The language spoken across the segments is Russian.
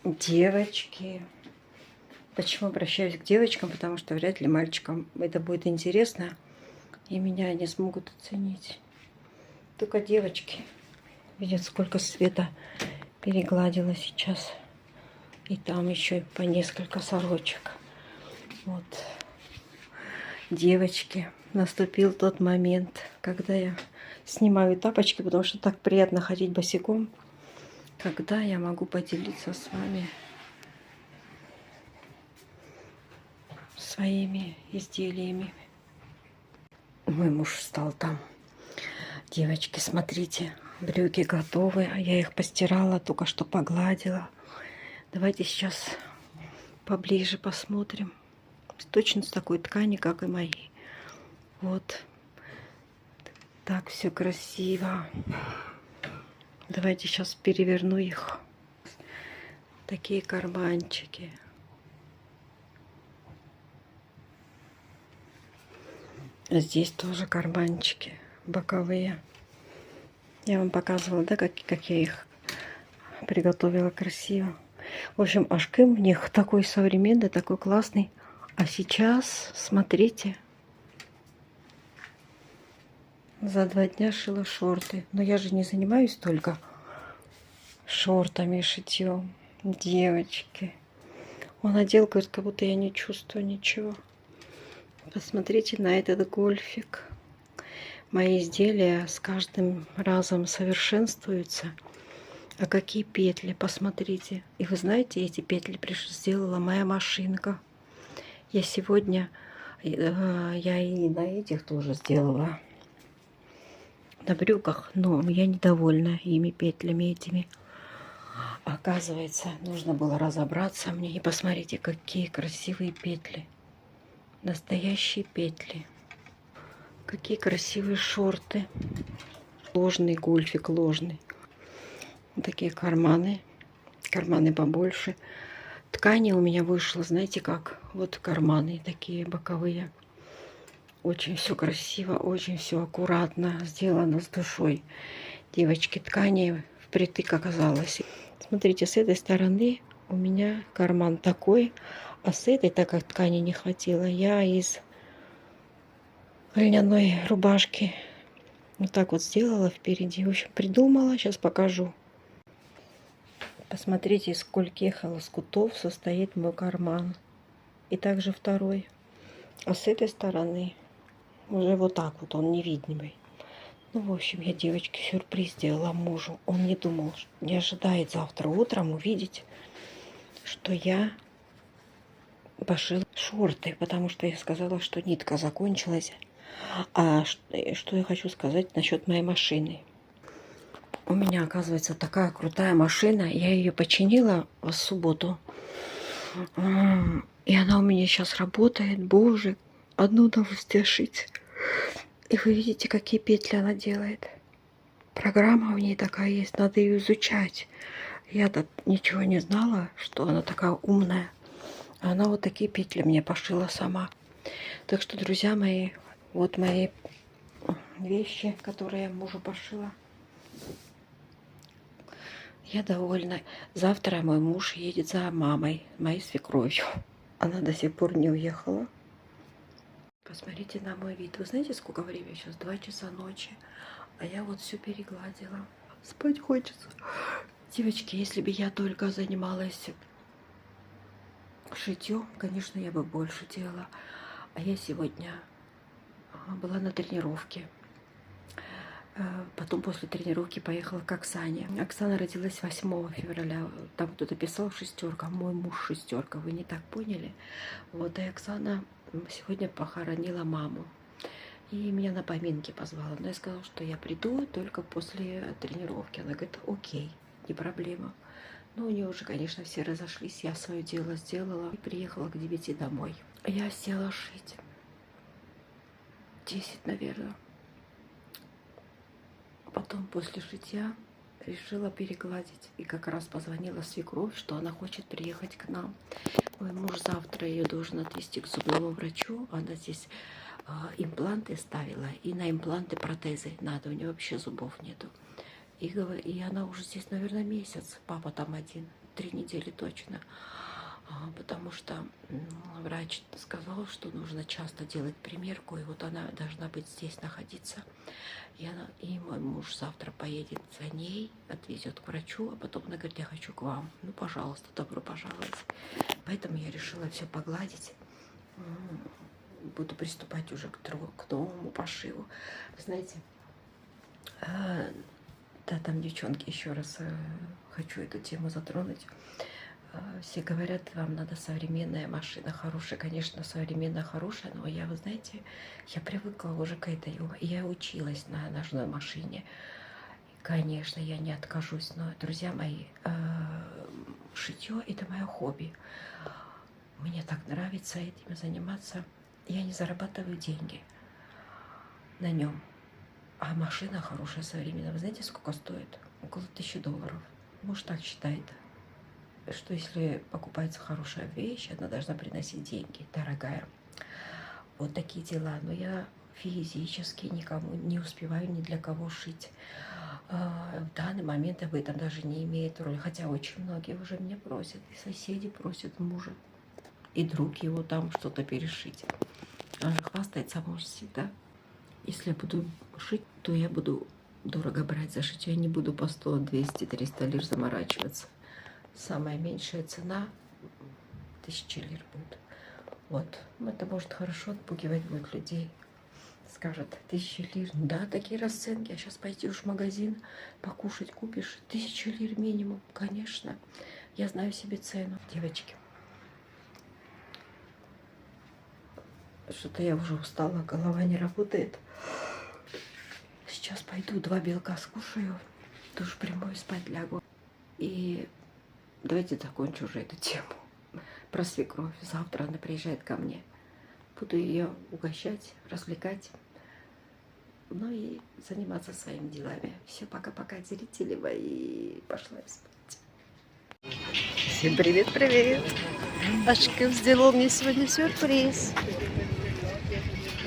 Девочки. Почему обращаюсь к девочкам? Потому что вряд ли мальчикам это будет интересно, и меня они смогут оценить. Только девочки видят, сколько света перегладила сейчас. И там еще по несколько сорочек. Вот. Девочки, наступил тот момент, когда я снимаю тапочки, потому что так приятно ходить босиком, когда я могу поделиться с вами своими изделиями. Мой муж встал там. Девочки, смотрите, брюки готовы. Я их постирала, только что погладила. Давайте сейчас поближе посмотрим. Точно с такой ткани, как и мои. Вот. Так все красиво. Давайте сейчас переверну их. Такие карманчики. Здесь тоже карманчики боковые. Я вам показывала, да, как я их приготовила красиво. В общем, ашкым в них такой современный, такой классный. А сейчас, смотрите, за 2 дня шила шорты. Но я же не занимаюсь только шортами, шитьем. Девочки. Он одел, говорит, как будто я не чувствую ничего. Посмотрите на этот гольфик. Мои изделия с каждым разом совершенствуются. А какие петли, посмотрите. И вы знаете, эти петли сделала моя машинка. Я сегодня, я и на этих тоже сделала. На брюках, но я недовольна ими петлями этими. Оказывается, нужно было разобраться мне. И посмотрите, какие красивые петли. Настоящие петли. Какие красивые шорты. Ложный гольфик, ложный. Вот такие карманы. Карманы побольше. Ткани у меня вышло, знаете как? Вот карманы такие боковые. Очень все красиво, очень все аккуратно сделано с душой. Девочки, ткани впритык оказалось. Смотрите, с этой стороны у меня карман такой, а с этой, так как ткани не хватило, я из льняной рубашки вот так вот сделала впереди. В общем, придумала, сейчас покажу. Посмотрите, из скольких лоскутов состоит мой карман. И также второй. А с этой стороны уже вот так вот, он невидимый. Ну, в общем, я девочке сюрприз сделала мужу. Он не думал, не ожидает завтра утром увидеть, что я пошила шорты, потому что я сказала, что нитка закончилась. А что я хочу сказать насчет моей машины. У меня, оказывается, такая крутая машина. Я ее починила в субботу. И она у меня сейчас работает. Боже, одну удовольствие шить. И вы видите, какие петли она делает. Программа у ней такая есть, надо ее изучать. Я-то ничего не знала, что она такая умная. А она вот такие петли мне пошила сама. Так что, друзья мои, вот мои вещи, которые я мужу пошила. Я довольна. Завтра мой муж едет за мамой, моей свекровью. Она до сих пор не уехала. Посмотрите на мой вид. Вы знаете, сколько времени сейчас? 2 часа ночи. А я вот все перегладила. Спать хочется. Девочки, если бы я только занималась шитьем, конечно, я бы больше делала. А я сегодня была на тренировке. Потом после тренировки поехала к Оксане. Оксана родилась 8 февраля. Там кто-то писал 6, мой муж 6. Вы не так поняли? Вот, и Оксана сегодня похоронила маму. И меня на поминки позвала. Но я сказала, что я приду только после тренировки. Она говорит, окей, не проблема. Но у нее уже, конечно, все разошлись. Я свое дело сделала и приехала к 9 домой. Я села шить. 10, наверное. Потом после шитья решила перегладить. И как раз позвонила свекровь, что она хочет приехать к нам. Мой муж завтра ее должен отвезти к зубному врачу. Она здесь импланты ставила. И на импланты протезы надо. У нее вообще зубов нету. И она уже здесь, наверное, месяц. Папа там один. 3 недели точно. Потому что врач сказал, что нужно часто делать примерку, и вот она должна быть здесь находиться. И мой муж завтра поедет за ней, отвезет к врачу, а потом она говорит, я хочу к вам. Ну, пожалуйста, добро пожаловать. Поэтому я решила все погладить. Буду приступать уже к новому пошиву. Вы знаете, да, там, девчонки, еще раз хочу эту тему затронуть. Все говорят, вам надо современная машина, хорошая. Конечно, современная, хорошая, но вы знаете, я привыкла уже к этой. Я училась на ножной машине. И, конечно, я не откажусь. Но, друзья мои, шитье – это мое хобби. Мне так нравится этим заниматься. Я не зарабатываю деньги на нем. А машина хорошая, современная. Вы знаете, сколько стоит? Около $1000. Муж так считает, что если покупается хорошая вещь, она должна приносить деньги, дорогая. Вот такие дела. Но я физически никому не успеваю ни для кого шить. В данный момент об этом даже не имеет роли. Хотя очень многие уже меня просят. И соседи просят мужа. И друг его там что-то перешить. Он же хвастается, может, всегда. Если я буду шить, то я буду дорого брать за шитье. Я не буду по 100, 200, 300 лир заморачиваться. Самая меньшая цена 1000 лир будет. Вот. Это может хорошо отпугивать будет людей. Скажет, 1000 лир. Да, такие расценки. А сейчас пойдешь в магазин, покушать купишь. 1000 лир минимум. Конечно. Я знаю себе цену. Девочки. Что-то я уже устала, голова не работает. Сейчас пойду 2 белка скушаю. Душ прямой, спать лягу. И давайте закончу уже эту тему про свекровь. Завтра она приезжает ко мне. Буду ее угощать, развлекать. Ну и заниматься своими делами. Все, пока-пока, зрители мои. Пошла я спать. Всем привет-привет. Ашков сделал мне сегодня сюрприз.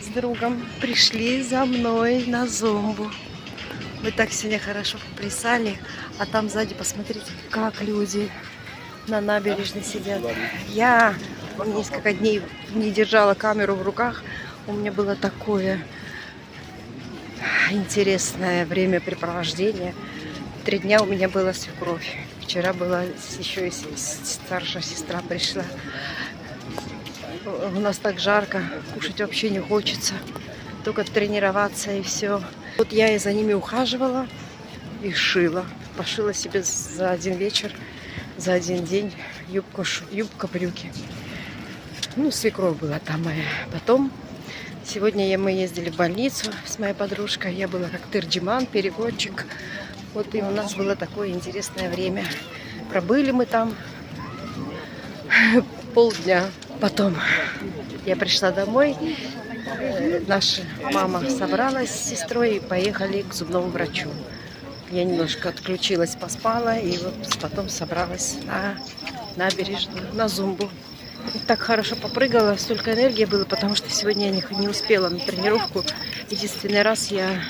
С другом пришли за мной на зомбу. Мы так сегодня хорошо поплясали. А там сзади, посмотрите, как люди на набережной сидят. Я несколько дней не держала камеру в руках. У меня было такое интересное времяпрепровождение. 3 дня у меня была свекровь. Вчера была еще и старшая сестра пришла. У нас так жарко, кушать вообще не хочется. Только тренироваться и все. Вот я и за ними ухаживала и шила. Пошила себе за один вечер, за один день юбка-брюки. Ну, свекровь была там моя. Потом сегодня мы ездили в больницу с моей подружкой. Я была как тырджиман, переводчик. Вот и у нас было такое интересное время. Пробыли мы там полдня. Потом я пришла домой. Наша мама собралась с сестрой и поехали к зубному врачу. Я немножко отключилась, поспала и вот потом собралась на набережную, на зумбу. И так хорошо попрыгала, столько энергии было, потому что сегодня я не успела на тренировку. Единственный раз я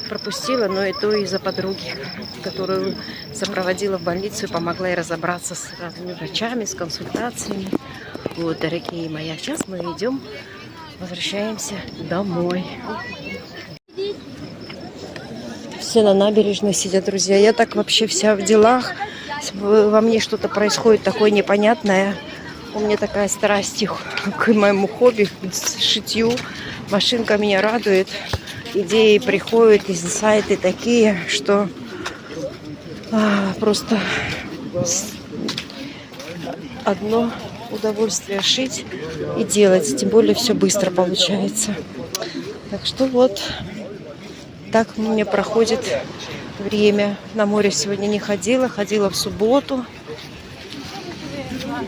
пропустила, но и то из-за подруги, которую сопроводила в больницу и помогла ей разобраться с разными врачами, с консультациями. Вот, дорогие мои, а сейчас мы идем, возвращаемся домой. Все на набережной сидят, друзья. Я так вообще вся в делах. Во мне что-то происходит такое непонятное. У меня такая страсть к моему хобби, к шитью. Машинка меня радует. Идеи приходят, инсайты такие, что просто одно удовольствие шить и делать. Тем более все быстро получается. Так что вот так у меня проходит время. На море сегодня не ходила, ходила в субботу.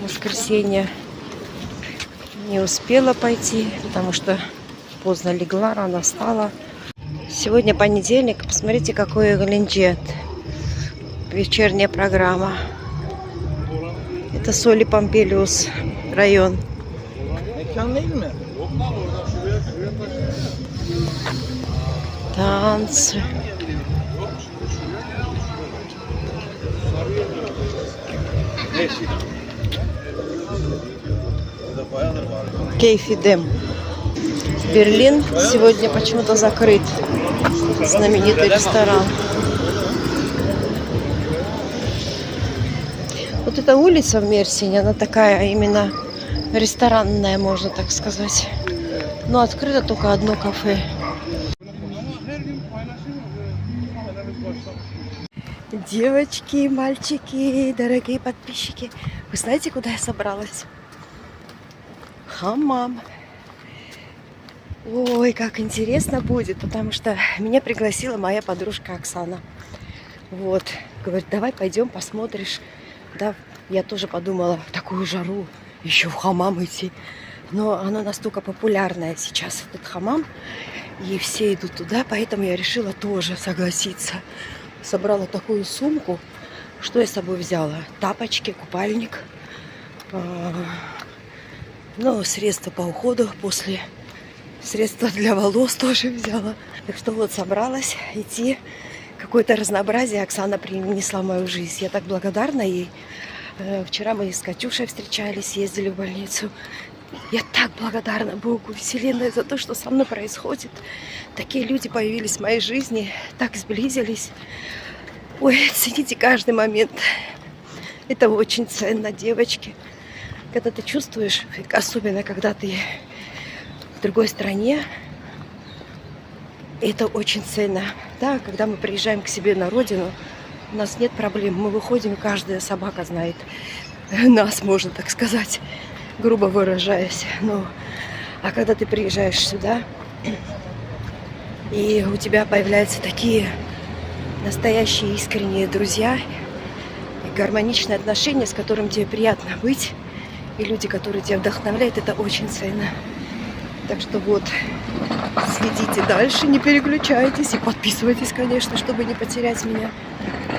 В воскресенье не успела пойти, потому что поздно легла, рано встала. Сегодня понедельник. Посмотрите, какой Галенджет. Вечерняя программа. Это Соли Помпелиус район. Танцы. Кейфидем. Берлин сегодня почему-то закрыт. Знаменитый ресторан. Вот эта улица в Мерсине, она такая именно ресторанная, можно так сказать. Но открыто только одно кафе. Девочки, мальчики, дорогие подписчики, вы знаете, куда я собралась? Хаммам. Ой, как интересно будет, потому что меня пригласила моя подружка Оксана. Вот, говорит, давай пойдем посмотришь. Да, я тоже подумала, в такую жару еще в хаммам идти. Но оно настолько популярное сейчас, этот хаммам, и все идут туда, поэтому я решила тоже согласиться. Собрала такую сумку. Что я с собой взяла? Тапочки, купальник, средства по уходу после, средства для волос тоже взяла. Так что вот собралась идти. Какое-то разнообразие Оксана принесла в мою жизнь. Я так благодарна ей. Вчера мы с Катюшей встречались, ездили в больницу. Я так благодарна Богу, Вселенной за то, что со мной происходит. Такие люди появились в моей жизни, так сблизились. Ой, цените каждый момент. Это очень ценно, девочки. Когда ты чувствуешь, особенно когда ты в другой стране, это очень ценно. Да, когда мы приезжаем к себе на родину, у нас нет проблем. Мы выходим, каждая собака знает нас, можно так сказать, грубо выражаясь. А когда ты приезжаешь сюда, и у тебя появляются такие настоящие искренние друзья, и гармоничные отношения, с которыми тебе приятно быть, и люди, которые тебя вдохновляют, это очень ценно. Так что вот, следите дальше, не переключайтесь и подписывайтесь, конечно, чтобы не потерять меня.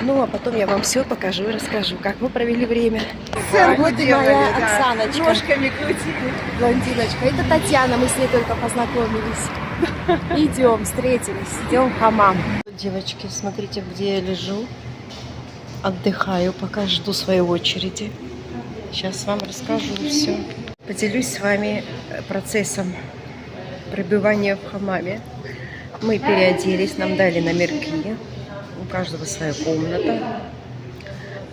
А потом я вам все покажу и расскажу, как мы провели время. Вот и моя Оксаночка. Ножками крутили. Блондиночка. Это Татьяна, мы с ней только познакомились. Идем, встретились, идем в хаммам. Девочки, смотрите, где я лежу. Отдыхаю, пока жду своей очереди. Сейчас вам расскажу все. Поделюсь с вами процессом пребывания в хаммаме. Мы переоделись, нам дали номерки. У каждого своя комната.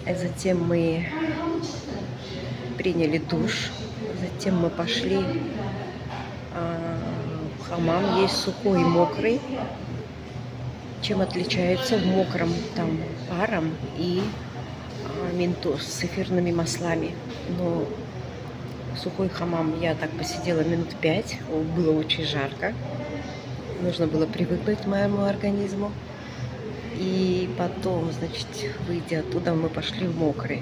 Затем мы приняли душ. Затем мы пошли в хаммам. Есть сухой и мокрый. Чем отличается? В мокром там паром и ментос с эфирными маслами. Но сухой хаммам я так посидела минут 5. Было очень жарко. Нужно было привыкнуть моему организму. И потом, значит, выйдя оттуда, мы пошли в мокрый.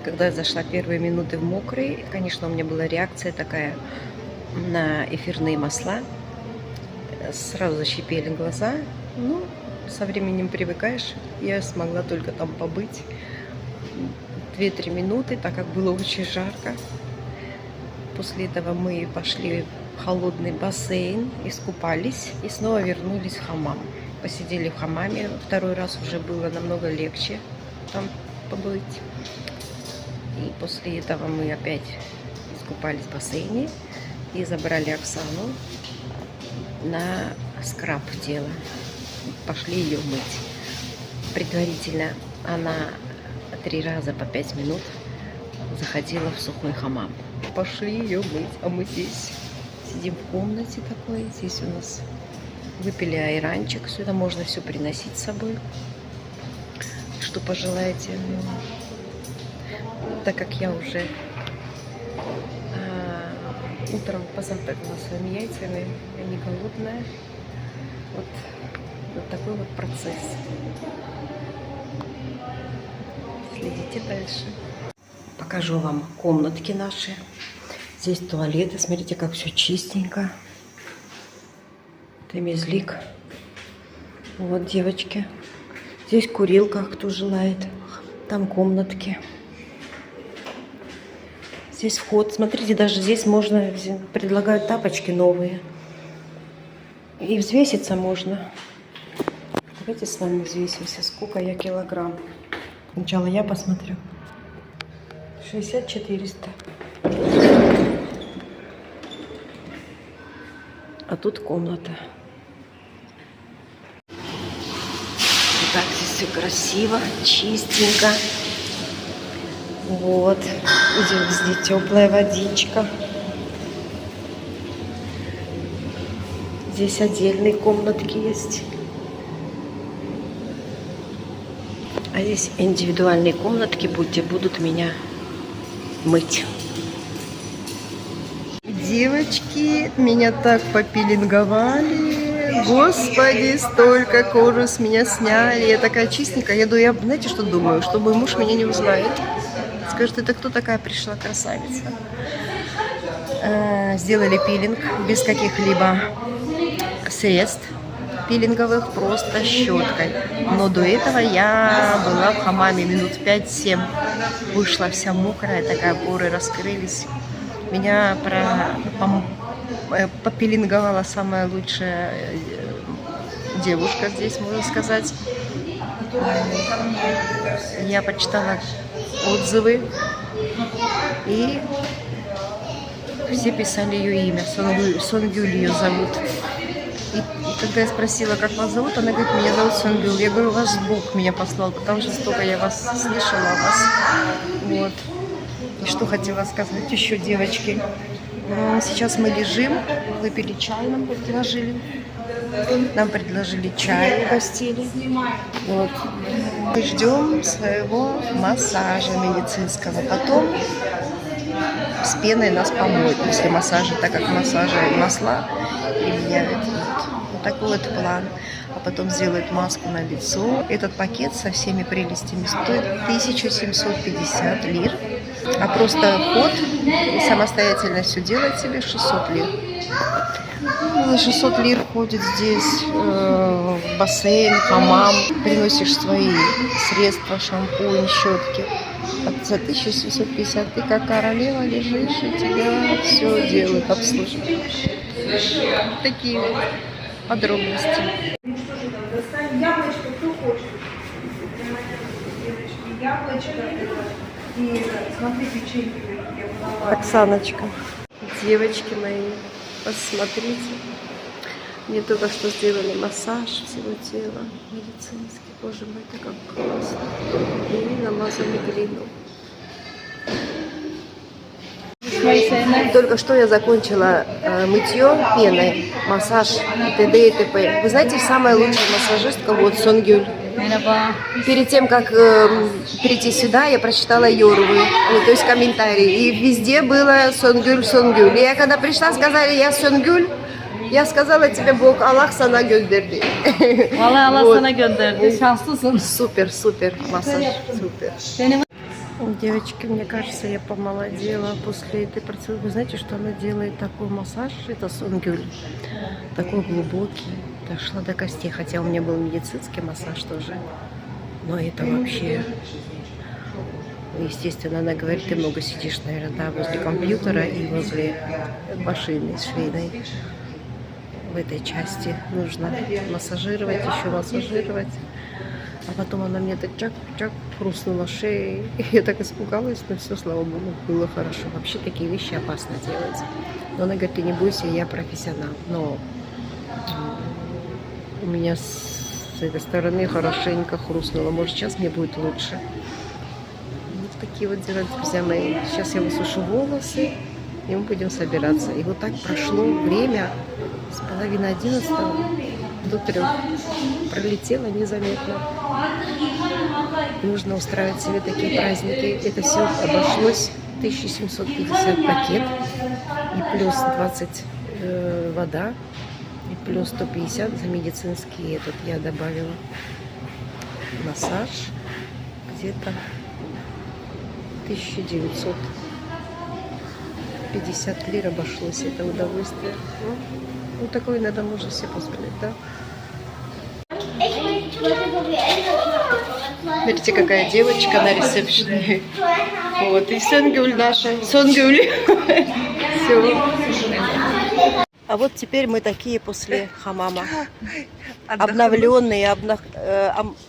Когда я зашла первые минуты в мокрый, конечно, у меня была реакция такая на эфирные масла. Сразу защипели глаза. Со временем привыкаешь. Я смогла только там побыть 2-3 минуты, так как было очень жарко. После этого мы пошли в холодный бассейн, искупались и снова вернулись в хаммам. Посидели в хаммаме. Второй раз уже было намного легче там побыть. И после этого мы опять искупались в бассейне и забрали Оксану на скраб тела. Пошли ее мыть. Предварительно она 3 раза по 5 минут заходила в сухой хаммам. Пошли ее мыть, а мы здесь сидим в комнате такой. Здесь у нас выпили айранчик. Сюда можно все приносить с собой, что пожелаете. Так как я уже утром позавтракала своими яйцами, я не голодная. Вот такой вот процесс. Следите дальше. Покажу вам комнатки наши. Здесь туалеты. Смотрите, как все чистенько. Темизлик. Вот, девочки. Здесь курилка, кто желает. Там комнатки. Здесь вход. Смотрите, даже здесь можно, предлагают тапочки новые. И взвеситься можно. Давайте с вами взвесимся. Сколько я килограмм. Сначала я посмотрю. 60-400. А тут комната. Так здесь все красиво, чистенько. Вот. Идет здесь теплая водичка. Здесь отдельные комнатки есть. А здесь индивидуальные комнатки будут меня мыть. Девочки, меня так попилинговали. Господи, столько кожи с меня сняли. Я такая чистенькая. Я, знаете, что думаю? Что мой муж меня не узнает. Скажет, это кто такая пришла, красавица? Сделали пилинг без каких-либо средств пилинговых, просто щеткой. Но до этого я была в хамаме минут 5-7. Вышла вся мокрая, такая, поры раскрылись. Меня попилинговала самая лучшая девушка здесь, можно сказать. Я почитала отзывы, и все писали ее имя. Сонгюль ее зовут. И когда я спросила, как вас зовут, она говорит, меня зовут Сонгюль. Я говорю, вас Бог меня послал, потому что столько я вас слышала, вас. Вот. И что хотела сказать еще, девочки. Сейчас мы лежим, выпили чай, нам предложили. Нам предложили чай в гостине. Вот. Мы ждем своего массажа медицинского. Потом с пеной нас помоют после массажа, так как массажа и масла применяют. Вот такой вот план. А потом сделают маску на лицо. Этот пакет со всеми прелестями стоит 1750 лир. А просто вход и самостоятельно все делать себе 600 лир. 600 лир ходит здесь в бассейн, хамам. Приносишь свои средства, шампунь, щетки. За 1750 ты как королева лежишь, и тебя все делают, обслуживают. Такие вот подробности. Яблочко, кто хочет? Яблочко. И смотри, печеньки. Оксаночка. Девочки мои, посмотрите. Мне только что сделали массаж всего тела. Медицинский. Боже мой, это как классно. И намазали глину. Только что я закончила мытье пеной, массаж, т.д. и т.п. Вы знаете, самая лучшая массажистка вот Сонгюль. Перед тем, как прийти сюда, я прочитала Йорвы, то есть комментарии. И везде было Сонгюль, Сонгюль. И я когда пришла, сказали, я Сонгюль. Я сказала тебе, Бог, Аллах sana gönderdi. Vallahi Allah Вот. sana gönderdi. Şanslısın. Супер массаж, супер. Девочки, мне кажется, я помолодела после этой процедуры. Вы знаете, что она делает такой массаж? Это Сонгюль. Такой глубокий. Дошла до костей. Хотя у меня был медицинский массаж тоже. Но это вообще... Естественно, она говорит, ты много сидишь, наверное, да, возле компьютера и возле машины швейной. В этой части нужно массажировать, еще массажировать. А потом она мне так чак-чак хрустнула шеей. Я так испугалась, но все, слава богу, было хорошо. Вообще такие вещи опасно делать. Но она говорит, ты не бойся, я профессионал. Но у меня с этой стороны хорошенько хрустнуло. Может, сейчас мне будет лучше. Вот такие вот дела, друзья мои. Сейчас я высушу волосы, и мы будем собираться. И вот так прошло время с 10:30 до 3. Пролетело незаметно. Нужно устраивать себе такие праздники. Это все обошлось 1750 пакет. И плюс 20 вода. И плюс 150 за медицинский этот я добавила. Массаж. Где-то 1950 лир обошлось это удовольствие. Ну, такое иногда можно себе позволить, да? Смотрите, какая девочка на ресепшене. Вот, и Сонгюль наша. Сонгюль. Все. А вот теперь мы такие после хамама. Обновленные,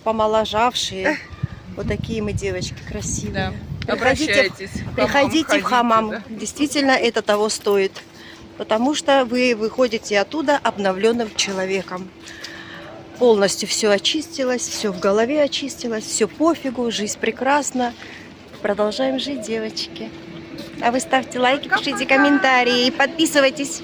помоложавшие. Вот такие мы девочки красивые. Да. Обращайтесь. Приходите в хамам. да. Действительно, это того стоит. Потому что вы выходите оттуда обновленным человеком. Полностью все очистилось, все в голове очистилось, все пофигу, жизнь прекрасна. Продолжаем жить, девочки. А вы ставьте лайки, пишите комментарии, подписывайтесь.